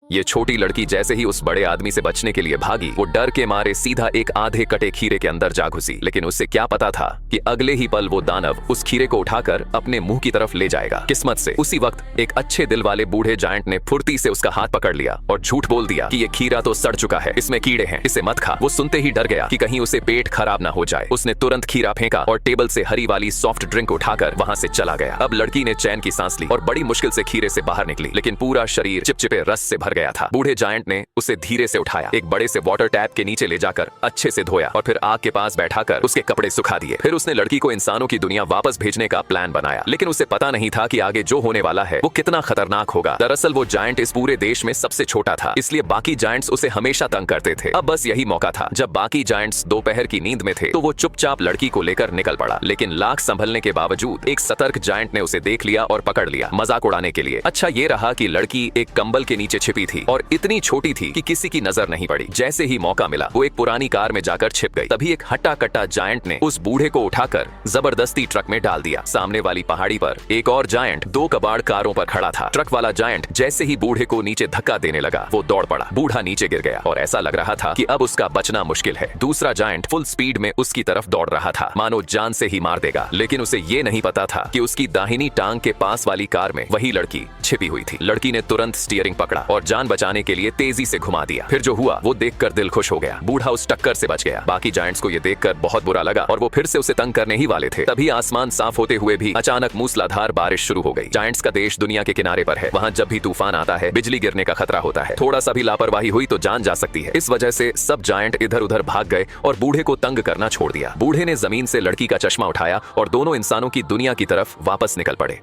ये छोटी लड़की जैसे ही उस बड़े आदमी से बचने के लिए भागी, वो डर के मारे सीधा एक आधे कटे खीरे के अंदर जा घुसी। लेकिन उसे क्या पता था कि अगले ही पल वो दानव उस खीरे को उठाकर अपने मुंह की तरफ ले जाएगा। किस्मत से उसी वक्त एक अच्छे दिल वाले बूढ़े जायंट ने फुर्ती से उसका हाथ पकड़ लिया और झूठ बोल दिया कि ये खीरा तो सड़ चुका है, इसमें कीड़े हैं, इसे मत खा। वो सुनते ही डर गया कि कहीं उसे पेट खराब ना हो जाए। उसने तुरंत खीरा फेंका और टेबल से हरी वाली सॉफ्ट ड्रिंक उठाकर वहां से चला गया। अब लड़की ने चैन की सांस ली और बड़ी मुश्किल से खीरे से बाहर निकली, लेकिन पूरा शरीर चिपचिपे रस से भर गया था। बूढ़े जायंट ने उसे धीरे से उठाया, एक बड़े से वाटर टैप के नीचे ले जाकर अच्छे से धोया और फिर आग के पास बैठाकर उसके कपड़े सुखा दिए। फिर उसने लड़की को इंसानों की दुनिया वापस भेजने का प्लान बनाया, लेकिन उसे पता नहीं था कि आगे जो होने वाला है वो कितना खतरनाक होगा। दरअसल वो जायंट इस पूरे देश में सबसे छोटा था, इसलिए बाकी जायंट्स उसे हमेशा तंग करते थे। अब बस यही मौका था। जब बाकी जायंट्स दोपहर की नींद में थे तो वो चुपचाप लड़की को लेकर निकल पड़ा, लेकिन लाख संभलने के बावजूद एक सतर्क जायंट ने उसे देख लिया और पकड़ लिया मजाक उड़ाने के लिए। अच्छा ये रहा कि लड़की एक कंबल के नीचे छिपी थी और इतनी छोटी थी कि किसी की नजर नहीं पड़ी। जैसे ही मौका मिला वो एक पुरानी कार में जाकर छिप गई। तभी एक हट्टा कट्टा जायंट ने उस बूढ़े को उठाकर जबरदस्ती ट्रक में डाल दिया। सामने वाली पहाड़ी पर एक और जायंट दो कबाड़ कारों पर खड़ा था। ट्रक वाला जायंट जैसे ही बूढ़े को नीचे धक्का देने लगा वो दौड़ पड़ा। बूढ़ा नीचे गिर गया और ऐसा लग रहा था कि अब उसका बचना मुश्किल है। दूसरा जायंट फुल स्पीड में उसकी तरफ दौड़ रहा था, मानो जान से ही मार देगा। लेकिन उसे ये नहीं पता था कि उसकी दाहिनी टांग के पास वाली कार में वही लड़की छिपी हुई थी। लड़की ने तुरंत स्टीयरिंग पकड़ा और जान बचाने के लिए तेजी से घुमा दिया। फिर जो हुआ वो देखकर दिल खुश हो गया। बूढ़ा उस टक्कर से बच गया। बाकी जायंट्स को ये देखकर बहुत बुरा लगा और वो फिर से उसे तंग करने ही वाले थे। तभी आसमान साफ होते हुए भी अचानक मूसलाधार बारिश शुरू हो गई। जायंट्स का देश दुनिया के किनारे पर है, वहाँ जब भी तूफान आता है बिजली गिरने का खतरा होता है। थोड़ा सा भी लापरवाही हुई तो जान जा सकती है। इस वजह से सब जायंट इधर उधर भाग गए और बूढ़े को तंग करना छोड़ दिया। बूढ़े ने जमीन से लड़की का चश्मा उठाया और दोनों इंसानों की दुनिया की तरफ वापस निकल पड़े।